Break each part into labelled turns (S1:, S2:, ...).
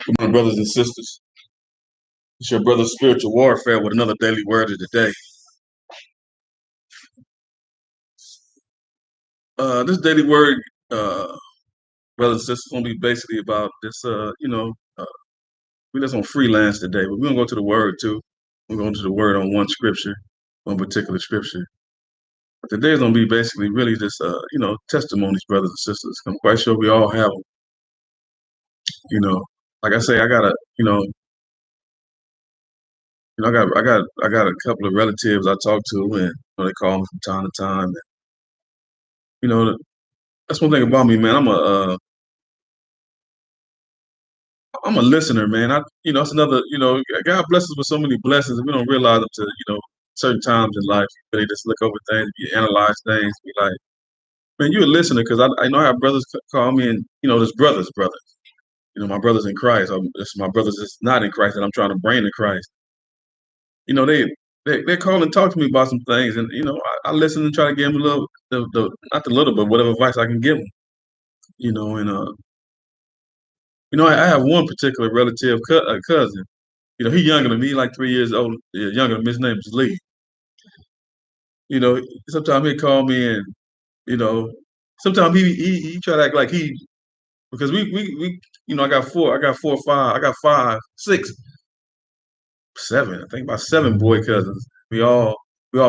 S1: Good morning, brothers and sisters. It's your brother Spiritual Warfare with another daily word of the day. This daily word, uh, brothers and sisters, gonna be basically about this. We just on freelance today, but we're gonna go to the word too. We're going to the word on one scripture, one particular scripture. But today's gonna be basically really just, testimonies, brothers and sisters. I'm quite sure we all have them. You know, like I say, I got a, I got a couple of relatives I talk to, and they call me from time to time. And, you know, that's one thing about me, man. I'm a listener, man. It's another, God blesses us with so many blessings, and we don't realize them to, certain times in life. You really just look over things, you analyze things, be like, man, you're a listener, because I know how brothers call me, and there's brothers. My brothers in Christ. It's my brothers that's not in Christ that I'm trying to bring to Christ. You know, they call and talk to me about some things, and I listen and try to give them a little, the not the little, but whatever advice I can give them. And I have one particular relative, a cousin. He's younger than me, like 3 years old, younger than me. His name is Lee. You know, sometimes he call me, and you know, sometimes he try to act like because we I got four, five, I got five, six, seven. I think about seven boy cousins. We all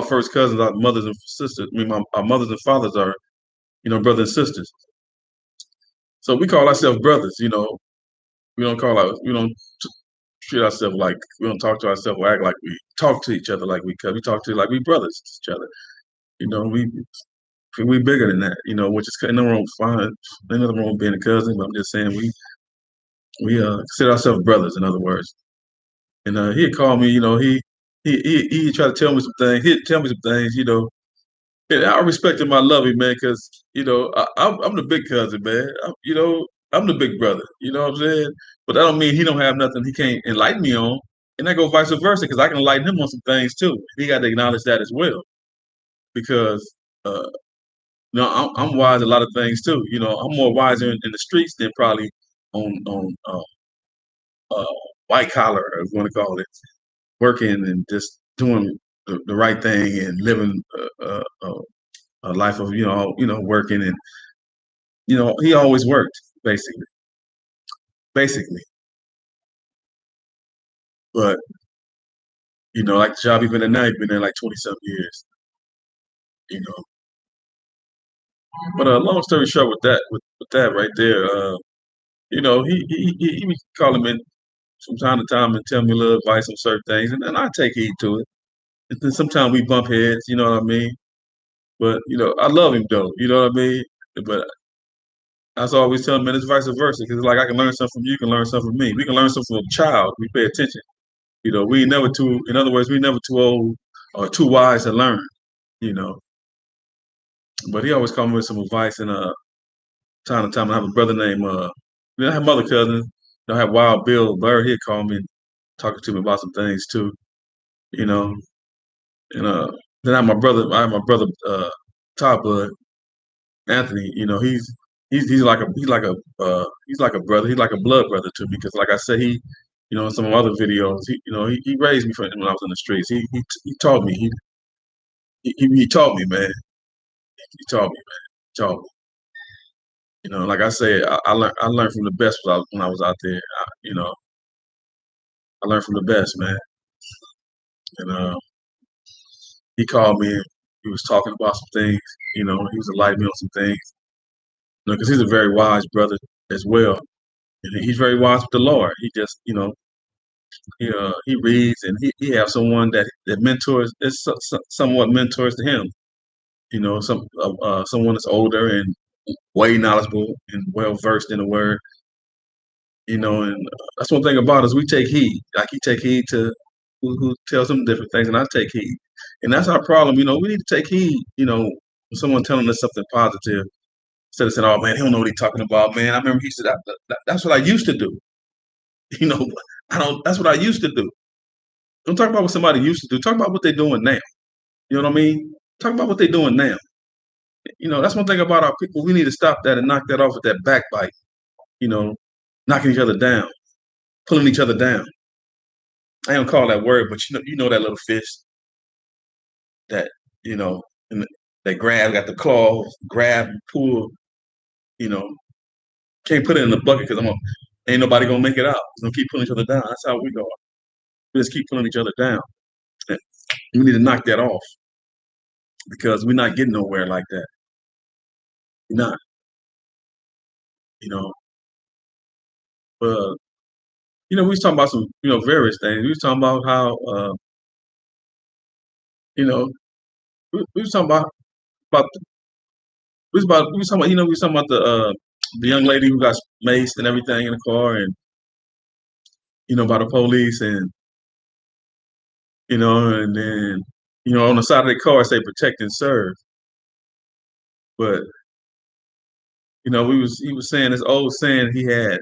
S1: first cousins. Our mothers and sisters. I mean, our mothers and fathers are brothers and sisters. So we call ourselves brothers. We don't treat ourselves like, we don't talk to ourselves or act like we talk to each other like we talk to like we brothers to each other. You know, we bigger than that. Which is nothing wrong fine. Ain't nothing wrong with being a cousin, but I'm just saying we consider ourselves brothers. In other words, and he'd call me. He tried to tell me some things. He'd tell me some things. And I respect him. I love him, man, because I'm the big cousin, man. I'm the big brother. You know what I'm saying? But that don't mean he don't have nothing he can't enlighten me on, and that go vice versa, because I can enlighten him on some things too. He got to acknowledge that as well, because uh, I'm wise in a lot of things too. I'm more wiser in the streets than probably on uh, white collar, or if you want to call it, working and just doing the right thing and living a life of working, and he always worked basically. But like the job he's been in now, he's been there like 20 something years. You know, but long story short, with that right there, he be calling me from time to time and tell me a little advice on certain things, and then I take heed to it. And then sometimes we bump heads, you know what I mean? But I love him though, you know what I mean? But I always tell him, man, it's vice versa, because like I can learn something from you, you can learn something from me. We can learn something from a child. We pay attention. We never too. In other words, we never too old or too wise to learn. You know. But he always called me with some advice, and time to time. I have a brother named I have mother cousins. I have Wild Bill Burr. He'd call me, talking to me about some things too. You know. And then I have my brother Todd Bud Anthony. He's like a brother. He's like a blood brother to me, because like I said, in some of my other videos, he raised me when I was in the streets. He taught me. He taught me, man. He taught me, man. He taught me. Like I said, I learned from the best when I was out there. I learned from the best, man. And he called me, and he was talking about some things. He was enlightening me on some things. Because he's a very wise brother as well. And he's very wise with the Lord. He just, he reads, and he have someone that mentors, somewhat mentors to him. Someone that's older and way knowledgeable and well versed in the word. And that's one thing about us. We take heed. Like he take heed to who tells him different things, and I take heed. And that's our problem. We need to take heed. When someone telling us something positive, instead of saying, "Oh man, he don't know what he's talking about." Man, I remember he said that's what I used to do. You know, I don't. That's what I used to do. Don't talk about what somebody used to do. Talk about what they're doing now. You know what I mean? Talk about what they're doing now. That's one thing about our people. We need to stop that and knock that off with that backbite. You know, knocking each other down. pulling each other down. I don't call that word, but you know that little fish that you know and that got the claws, grab, pull. You know, can't put it in the bucket because ain't nobody gonna make it out. We're gonna keep pulling each other down. That's how we go. We just keep pulling each other down. And we need to knock that off because we're not getting nowhere like that. We're not, you know. But we was talking about some, various things. We was talking about how, you know, we was talking about we was talking about, we was talking about the young lady who got maced and everything in the car, and by the police, and and then on the side of the car it say protect and serve, but he was saying this old saying he had,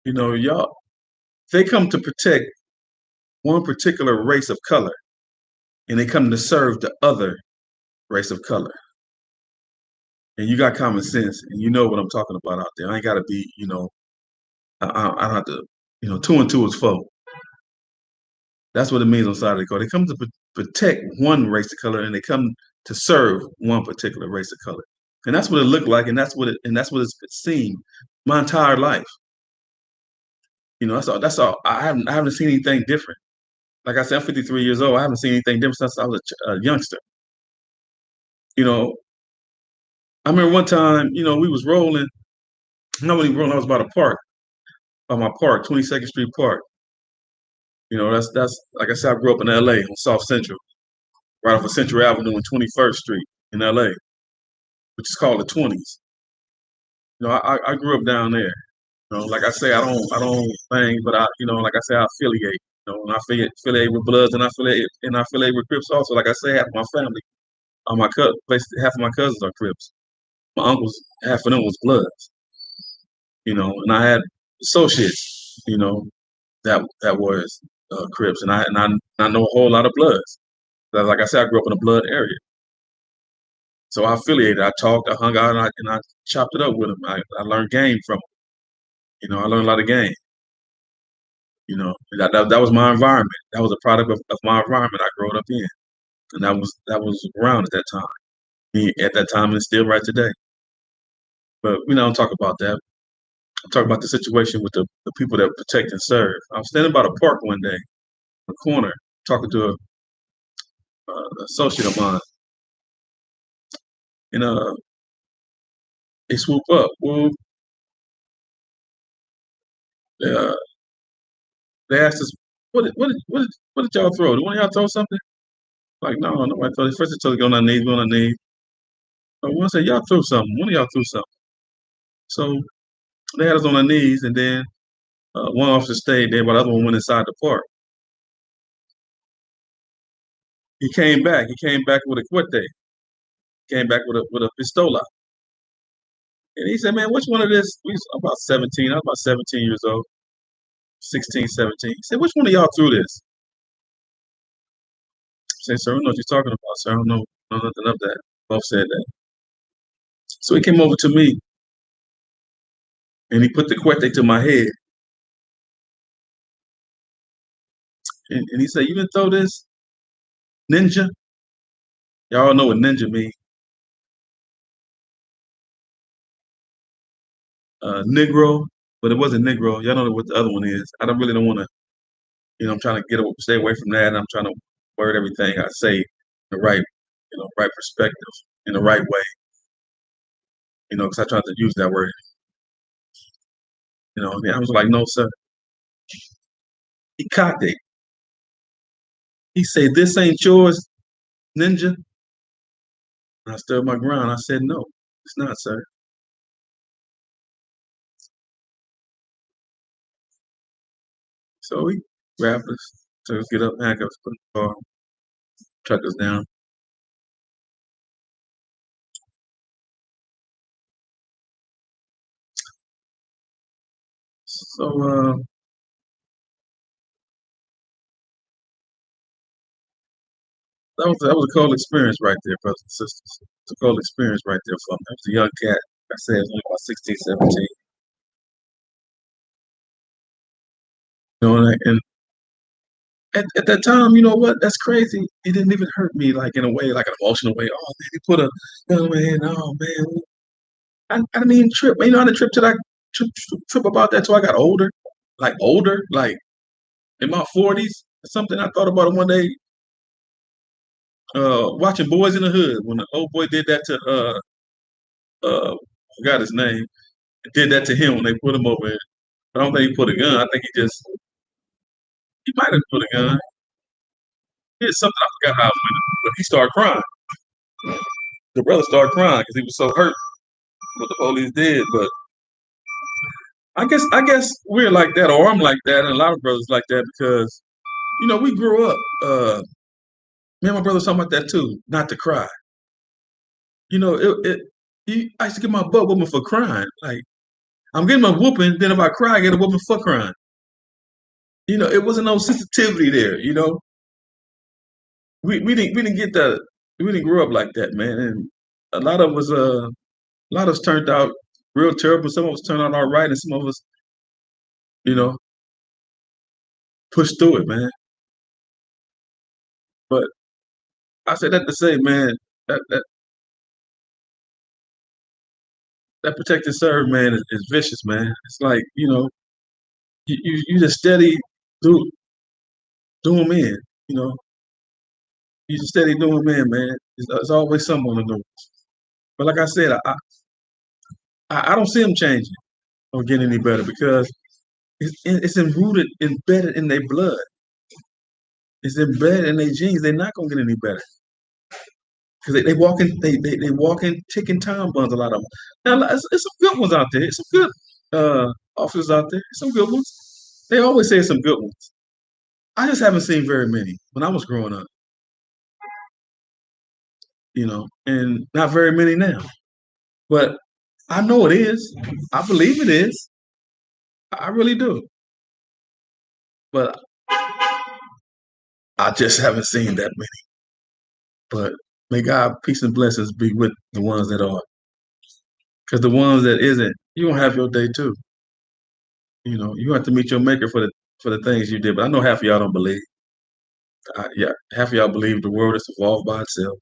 S1: y'all, they come to protect one particular race of color, and they come to serve the other race of color. And you got common sense, and you know what I'm talking about out there. I ain't got to be, I don't have to, two and two is four. That's what it means on the side of the car. They come to protect one race of color, and they come to serve one particular race of color. And that's what it looked like, and that's what it's seen my entire life. That's all. That's all. I haven't seen anything different. Like I said, I'm 53 years old. I haven't seen anything different since I was a youngster. I remember one time, we was rolling. Not really rolling. I was by the park, by my park, 22nd Street Park. That's like I said. I grew up in L.A. on South Central, right off of Central Avenue and 21st Street in L.A., which is called the 20s. I grew up down there. Like I say, I don't bang, but like I say, I affiliate. And I affiliate with Bloods, and I affiliate with Crips also. Like I say, half of my family, half of my cousins are Crips. My uncles, half of them was Bloods. And I had associates, that was Crips, and I know a whole lot of Bloods. Like I said, I grew up in a Blood area, so I affiliated. I talked, I hung out, and I chopped it up with them. I learned game from them. I learned a lot of game. That was my environment. That was a product of my environment I grew up in, and that was around at that time. At that time, and it's still right today. But we don't talk about that. I'm talking about the situation with the people that protect and serve. I was standing by the park one day, in the corner, talking to a associate of mine, and they swoop up. Well, uh, they asked us, what did y'all throw? Did one of y'all throw something? Like, no, nobody throw it. First they told us to go on our knees, go on our knees. But one said, y'all threw something. One of y'all threw something. So they had us on our knees, and then one officer stayed there, but the other one went inside the park. He came back. He came back with a cuete. Came back with a pistola. And he said, man, which one of this? We was about 17. I was about 17 years old. 16, 17. He said, which one of y'all threw this? I said, sir, I don't know what you're talking about, sir. I don't know nothing of that. Both said that. So he came over to me and he put the cuete to my head. And he said, you didn't throw this? Ninja? Y'all know what ninja means. Negro, but it wasn't Negro. Y'all know what the other one is. I don't want to, I'm trying to stay away from that. And I'm trying to word everything I say the right, right perspective in the right way. Because I tried to use that word. And I was like, no, sir. He cocked it. He said, this ain't yours, ninja. And I stood my ground. I said, no, it's not, sir. So he grabbed us, took us, get up, handcuffs, put in the car, truck us down. So that was a cold experience right there, brothers and sisters. It's a cold experience right there for me. I was a young cat. I said, I was only about 16, 17. and at that time, you know what? That's crazy. It didn't even hurt me like in a way, like an emotional way. Oh man, he put a gun in my hand. Oh man, I didn't even trip. You know, I didn't trip till I trip about that till I got older, like in my 40s or something. I thought about it one day, watching Boys in the Hood when the old boy did that to I forgot his name. Did that to him when they put him over. I don't think he put a gun. I think he might have put a gun. He did something. I forgot how it went, but he started crying. The brother started crying because he was so hurt what the police did. But I guess we're like that, or I'm like that, and a lot of brothers like that because we grew up. Me and my brother was talking about that too. Not to cry. You know, I used to get my butt whooping for crying. Like I'm getting my whooping, then if I cry, I get a whooping for crying. It wasn't no sensitivity there. We didn't get that. We didn't grow up like that, man. And a lot of us, turned out real terrible. Some of us turned out all right, and some of us, you know, pushed through it, man. But I said that to say, man, that that protect and serve, man, is vicious, man. It's like you just steady do them in. You know, you just steady do them in, man. It's always something on the news. But like I said, I don't see them changing or getting any better because it's embedded in their blood. It's embedded in their genes. They're not gonna get any better because they walk in ticking time bombs. A lot of them. Now, it's some good ones out there. It's some good officers out there. Some good ones. They always say some good ones. I just haven't seen very many when I was growing up. And not very many now. But I know it is. I believe it is. I really do. But I just haven't seen that many. But may God peace and blessings be with the ones that are. Because the ones that isn't, you gonna have your day too. You have to meet your maker for the things you did. But I know half of y'all don't believe. Yeah, half of y'all believe the world is evolved by itself.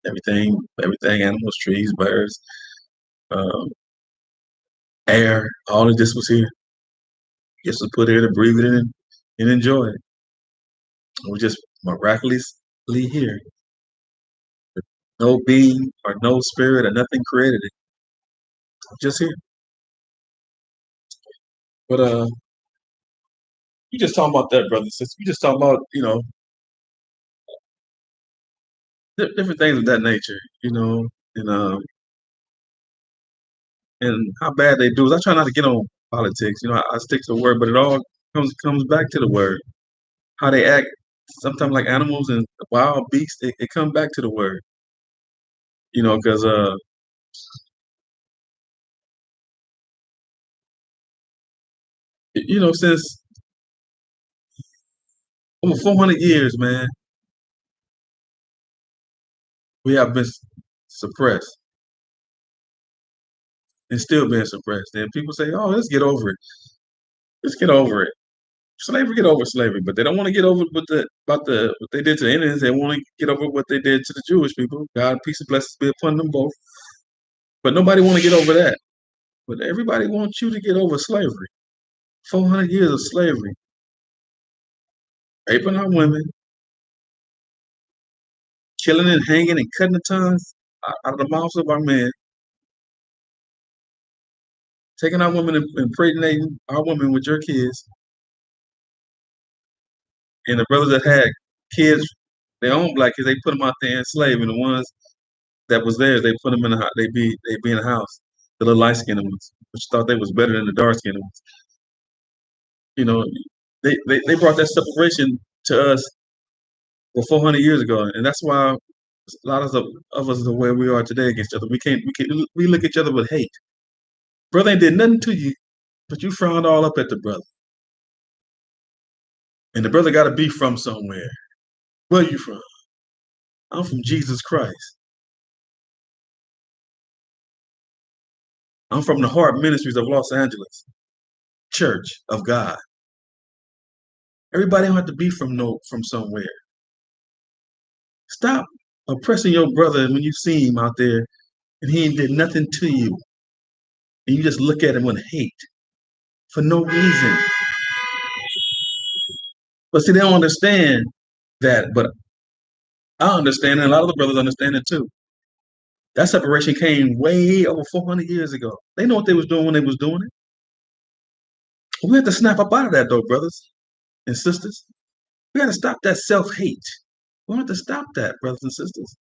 S1: Everything, animals, trees, birds, um, air, all of this was here. Just to put here to breathe it in and enjoy it. We're just miraculously here. No being or no spirit or nothing created it. Just here. But we just talking about that, brother. Since we just talking about different things of that nature, and and how bad they do. I try not to get on politics. I stick to the word, but it all comes back to the word. How they act, sometimes like animals and wild beasts. It comes back to the word. Because since over 400 years, man, we have been suppressed and still being suppressed. And people say, "Oh, let's get over it. Let's get over it." Slavery, get over slavery, but they don't want to get over what they did to the Indians. They want to get over what they did to the Jewish people. God, peace and blessings be upon them both. But nobody want to get over that. But everybody wants you to get over slavery. 400 years of slavery, raping our women, killing and hanging and cutting the tongues out of the mouths of our men, taking our women and impregnating our women with your kids, and the brothers that had kids, their own black kids, they put them out there enslaved, and the ones that was theirs, they put them in the house. They be in the house. The little light skinned ones, which thought they was better than the dark skinned ones. You know, they brought that separation to us 400 years ago, and that's why a lot of us are where we are today against each other. We look at each other with hate. Brother ain't did nothing to you, but you frowned all up at the brother, and the brother got to be from somewhere. Where you from? I'm from Jesus Christ. I'm from the Heart Ministries of Los Angeles, Church of God. Everybody don't have to be from somewhere. Stop oppressing your brother when you see him out there and he ain't did nothing to you, and you just look at him with hate for no reason. But see, they don't understand that. But I understand, and a lot of the brothers understand it too. That separation came way over 400 years ago. They know what they was doing when they was doing it. We have to snap up out of that, though, brothers and sisters. We got to stop that self-hate. We have to stop that, brothers and sisters.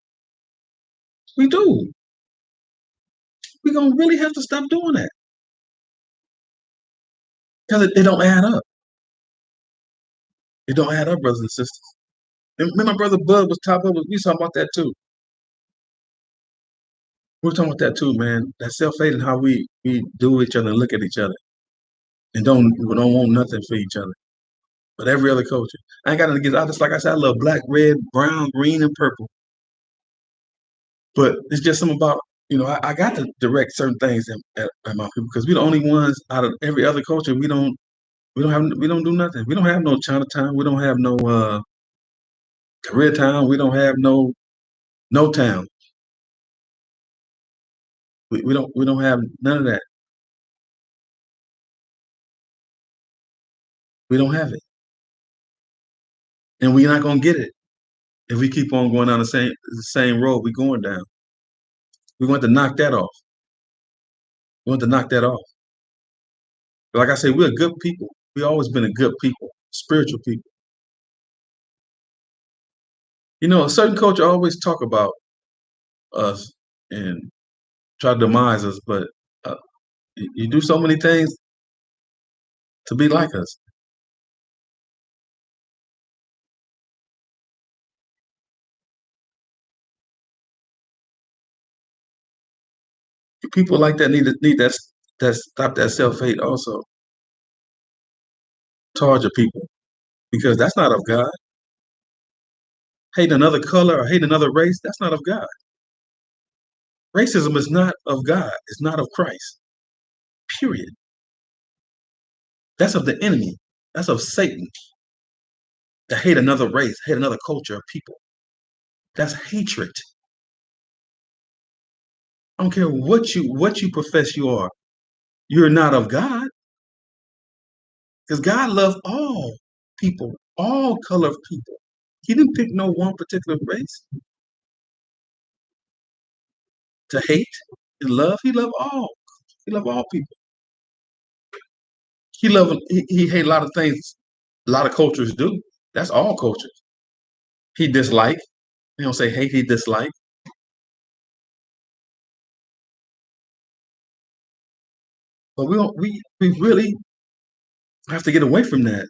S1: We do. We're going to really have to stop doing that because it don't add up. It don't add up, brothers and sisters. And when my brother Bud was top up, we was talking about that too. We were talking about that too, man. That self-hate and how we do each other and look at each other and don't want nothing for each other. But every other culture. I ain't got nothing against. I just like I said, I love black, red, brown, green, and purple. But it's just something about I got to direct certain things at my people because we're the only ones out of every other culture we don't do nothing. We don't have no Chinatown. We don't have no Koreatown. We don't have no town. We don't have none of that. We don't have it, and we're not gonna get it if we keep on going down the same road we're going down. We're going to knock that off. We want to knock that off. But like I say, we're good people. We always been a good people, spiritual people. A certain culture always talk about us and try to demise us, but uh, you do so many things to be like us. People like that need that stop that self hate also towards your people because that's not of God. Hate another color or hate another race, that's not of God. Racism is not of God. It's not of Christ. Period. That's of the enemy. That's of Satan. To hate another race, hate another culture of people. That's hatred. I don't care what you profess you are. You're not of God because God loves all people, all color of people. He didn't pick no one particular race to hate and love. He loved all. He loved all people. He hate a lot of things a lot of cultures do. That's all cultures. He dislike. He don't say hate, he dislike. But we don't we really have to get away from that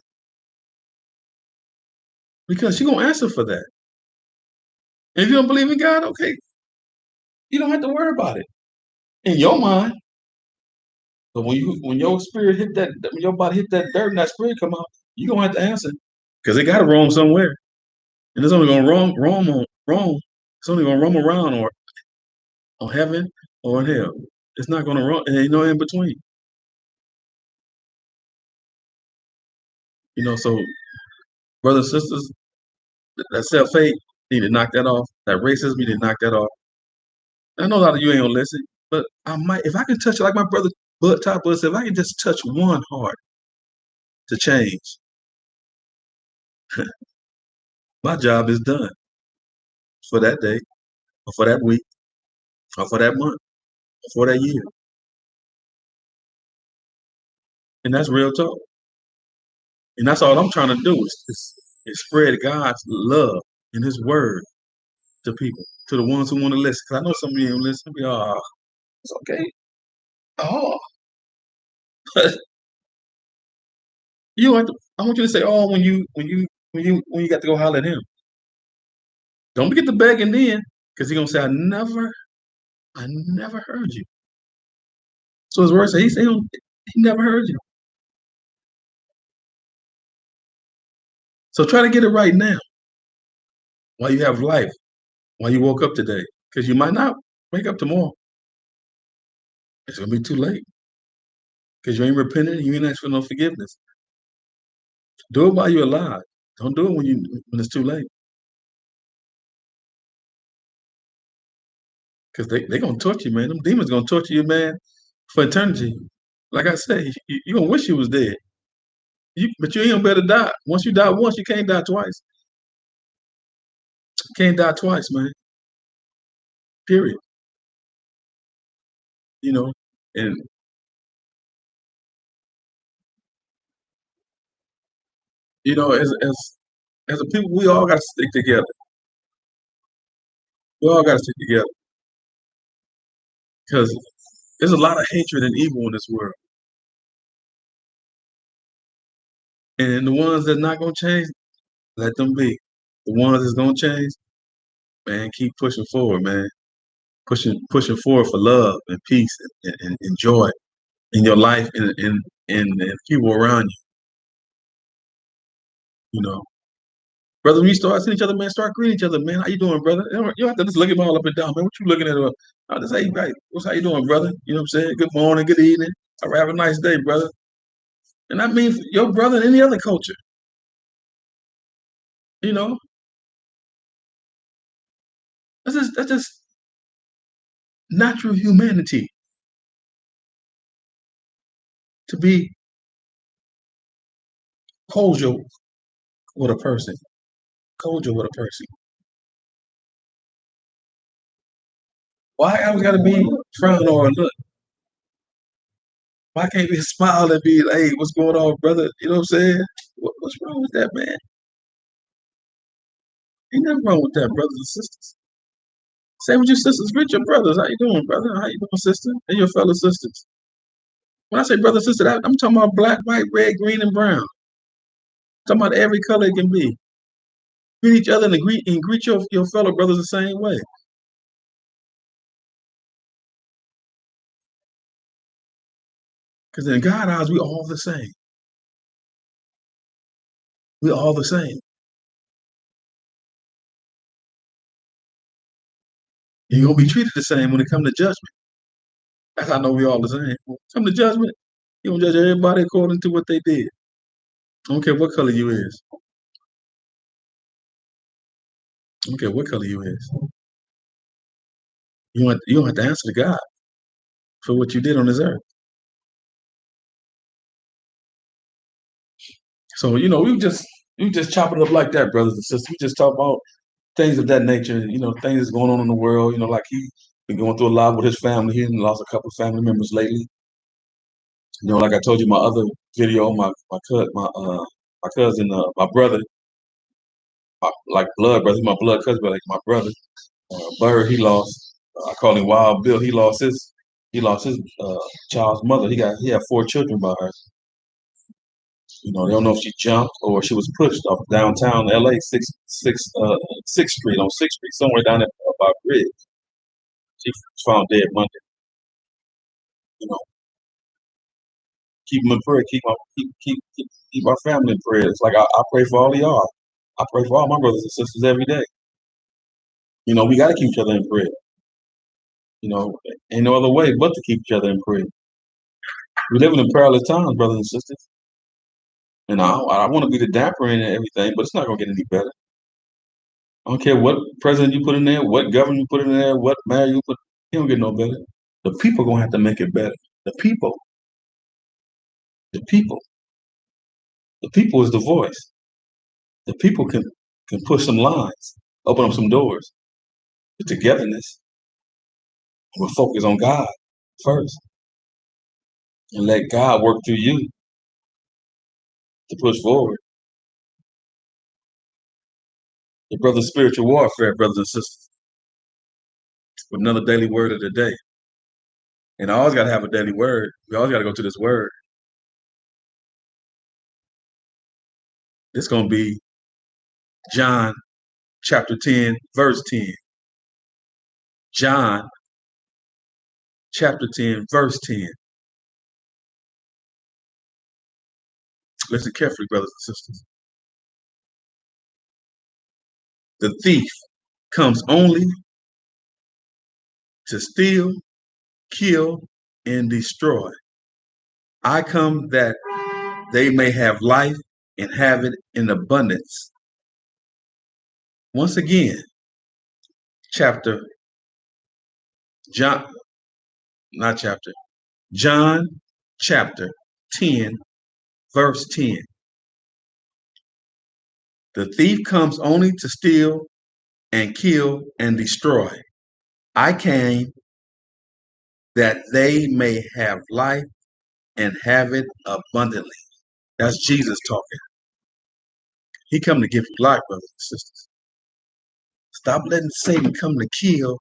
S1: because you're gonna answer for that. And if you don't believe in God, okay, you don't have to worry about it in your mind. But when your spirit hit that, when your body hit that dirt and that spirit come out, you gonna have to answer because it got to roam somewhere, and it's only gonna roam. It's only gonna roam around or on heaven or in hell. It's not gonna roam, and ain't no in between. So brothers and sisters, that self hate need to knock that off. That racism need to knock that off. I know a lot of you ain't gonna listen, but I might if I can touch it like my brother Bud Top Bud said, if I can just touch one heart to change, my job is done for that day, or for that week, or for that month, or for that year. And that's real talk. And that's all I'm trying to do is spread God's love and his word to people, to the ones who want to listen. Because I know some of you ain't listen. Be, oh, it's okay. Oh, you don't have to, I want you to say, oh, when you got to go holler at him. Don't forget to beg and then, because he's gonna say, I never heard you. So his word says he never heard you. So try to get it right now while you have life, while you woke up today. Because you might not wake up tomorrow. It's gonna be too late. Because you ain't repented and you ain't asked for no forgiveness. Do it while you're alive. Don't do it when it's too late. Because they gonna torture you, man. Them demons gonna torture you, man, for eternity. Like I say, you gonna wish you was dead. But you ain't gonna better die. Once you die once, you can't die twice. You can't die twice, man. Period. You know, and as a people, we all gotta stick together. We all gotta stick together because there's a lot of hatred and evil in this world. And the ones that's not gonna change, let them be. The ones that's gonna change, man, keep pushing forward, man. Pushing forward for love and peace and joy in your life and people around you. You know, brother, when you start seeing each other, man, start greeting each other, man. How you doing, brother? You don't have to just look at me all up and down, man. What you looking at? I just say, right, how you doing, brother? You know what I'm saying? Good morning, good evening. All right, have a nice day, brother. And I mean your brother in any other culture. You know, that's just natural humanity to be cordial with a person. Cordial with a person. Why I always got to be frown or look? Why can't we smile and be like, hey, what's going on, brother? You know what I'm saying? What's wrong with that, man? Ain't nothing wrong with that, brothers and sisters. Same with your sisters. Greet your brothers. How you doing, brother? How you doing, sister? And your fellow sisters. When I say brother, sister, I'm talking about black, white, red, green, and brown. I'm talking about every color it can be. Greet each other and greet your fellow brothers the same way. Because in God's eyes, we all the same. We all the same. You're gonna be treated the same when it comes to judgment. That's how I know we all the same. When it comes to judgment, you gonna judge everybody according to what they did. I don't care what color you is. I don't care what color you is. You don't have to answer to God for what you did on this earth. So we just chop it up like that, brothers and sisters. We just talk about things of that nature. Things that's going on in the world. Like he been going through a lot with his family. He lost a couple of family members lately. Like I told you, my other video, my cousin, my brother, like blood brother, my blood cousin, but like my brother, Bird. He lost. I call him Wild Bill. He lost his child's mother. He had 4 children by her. They don't know if she jumped or she was pushed off downtown LA, Sixth Street on Sixth Street, somewhere down there by Bridge. She was found dead Monday. You know, keep them in prayer. Keep our family in prayer. It's like I pray for all of y'all. I pray for all my brothers and sisters every day. We got to keep each other in prayer. Ain't no other way but to keep each other in prayer. We living in perilous times, brothers and sisters. And I want to be the damper in everything, but it's not gonna get any better. I don't care what president you put in there, what governor you put in there, what mayor you put. It don't get no better. The people gonna have to make it better. The people, the people, the people is the voice. The people can push some lines, open up some doors. The togetherness. We'll focus on God first and let God work through you to push forward. Your brother's spiritual warfare, brothers and sisters, with another daily word of the day. And I always got to have a daily word. We always got to go to this word. It's going to be John chapter 10, verse 10. John chapter 10, verse 10. Listen carefully, brothers and sisters. The thief comes only to steal, kill, and destroy. I come that they may have life and have it in abundance. Once again, chapter John, not chapter, John chapter 10, verse 10. The thief comes only to steal and kill and destroy. I came that they may have life and have it abundantly. That's Jesus talking. He come to give you life, brothers and sisters. Stop letting Satan come to kill,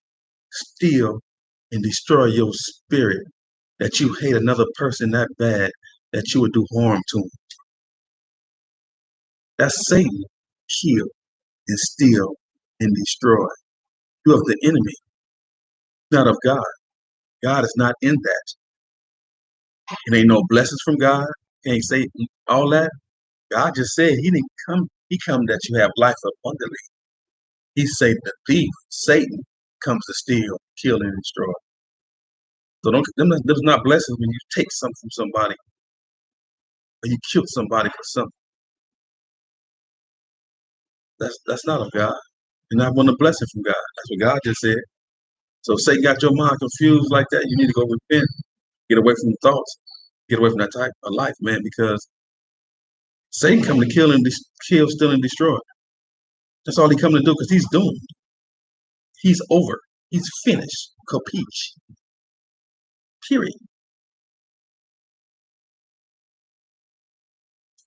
S1: steal, and destroy your spirit, that you hate another person that bad that you would do harm to him. That's Satan. Kill and steal and destroy. You of the enemy, not of God. God is not in that. It ain't no blessings from God. Can't say all that. God just said he didn't come. He come that you have life abundantly. He said the thief, Satan, comes to steal, kill, and destroy. So there's not blessings when you take something from somebody or you kill somebody for something. That's not of God. You're not want a blessing from God. That's what God just said. So if Satan got your mind confused like that, you need to go repent. Get away from the thoughts. Get away from that type of life, man, because Satan come to kill, steal, and destroy. That's all he come to do, because he's doomed. He's over. He's finished. Capiche. Period.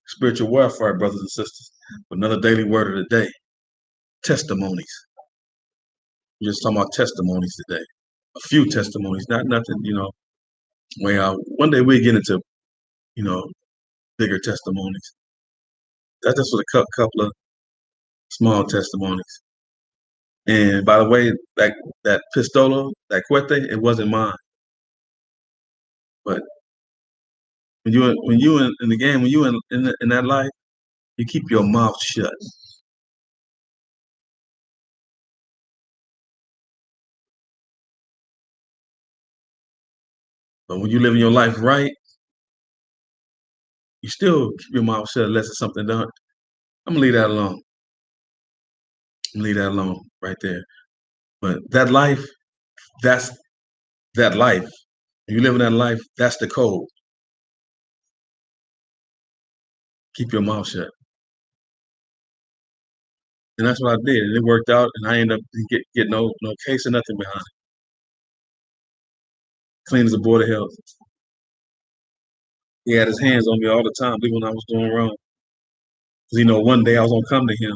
S1: Spiritual warfare, brothers and sisters. Another daily word of the day. Testimonies. We're just talking about testimonies today. A few testimonies, not nothing, Well, one day we get into, bigger testimonies. That's just for a couple of small testimonies. And by the way, that pistola, that cuete, it wasn't mine. But when you in the game, when you in that life, you keep your mouth shut. But when you living your life right, you still keep your mouth shut unless it's something done. I'm gonna leave that alone. I'm gonna leave that alone right there. But that life, that's that life. When you live in that life, that's the code. Keep your mouth shut. And that's what I did. And it worked out, and I ended up getting no case or nothing behind it. Clean as a board of health. He had his hands on me all the time, even when I was doing wrong. Because one day I was gonna come to him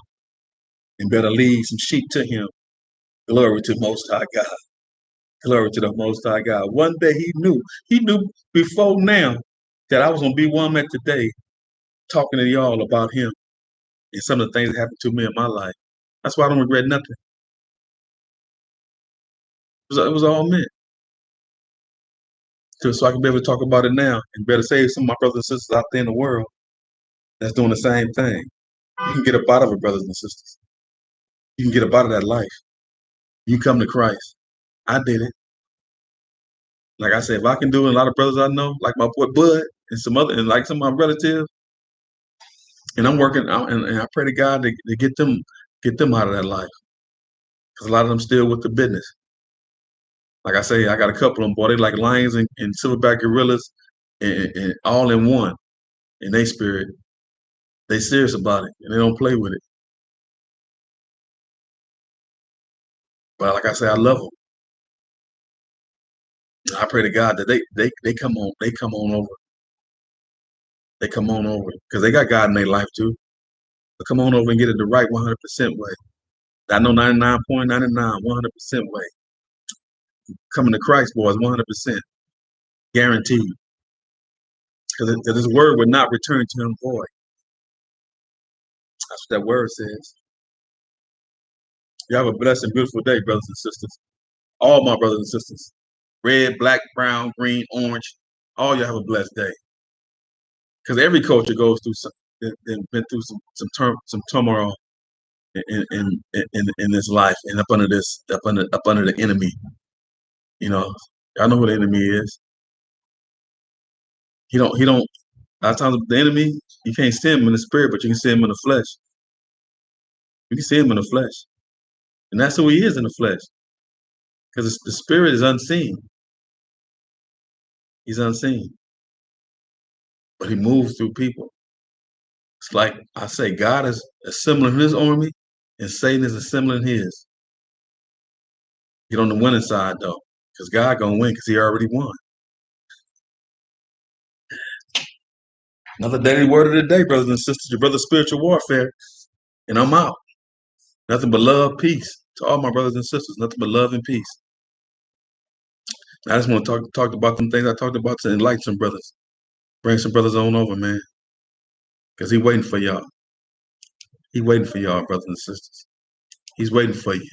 S1: and better lead some sheep to him. Glory to Most High God. Glory to the Most High God. One day he knew before now that I was gonna be where I'm at today, talking to y'all about him and some of the things that happened to me in my life. That's why I don't regret nothing. It was all meant. So I can be able to talk about it now and better save some of my brothers and sisters out there in the world that's doing the same thing. You can get up out of it, brothers and sisters. You can get up out of that life. You come to Christ. I did it. Like I said, if I can do it, a lot of brothers I know, like my boy Bud and and like some of my relatives, and I'm working out, and I pray to God to get them out of that life, because a lot of them still with the business. Like I say, I got a couple of them, boy. They like lions and silverback gorillas, and all in one, in their spirit. They serious about it, and they don't play with it. But like I say, I love them. I pray to God that they come on over. They come on over, because they got God in their life too. But come on over and get it the right 100% way. I know 99.99, 100% way. Coming to Christ, boys, 100%. Guaranteed. Because his word would not return to him void. That's what that word says. You have a blessed and beautiful day, brothers and sisters. All my brothers and sisters. Red, black, brown, green, orange. All y'all have a blessed day. Because every culture goes through been through some turmoil in this life, and up under the enemy. Y'all know who the enemy is. He don't A lot of times the enemy, you can't see him in the spirit, but you can see him in the flesh. You can see him in the flesh. And that's who he is in the flesh. Because the spirit is unseen. He's unseen. But he moves through people. It's like I say, God is assembling his army and Satan is assembling his. Get on the winning side though, because God gonna win because he already won. Another daily word of the day, brothers and sisters, your brother's spiritual warfare. And I'm out. Nothing but love, peace to all my brothers and sisters. Nothing but love and peace. I just want to talk about some things I talked about to enlighten some brothers. Bring some brothers on over, man. Because he waiting for y'all. He waiting for y'all, brothers and sisters. He's waiting for you.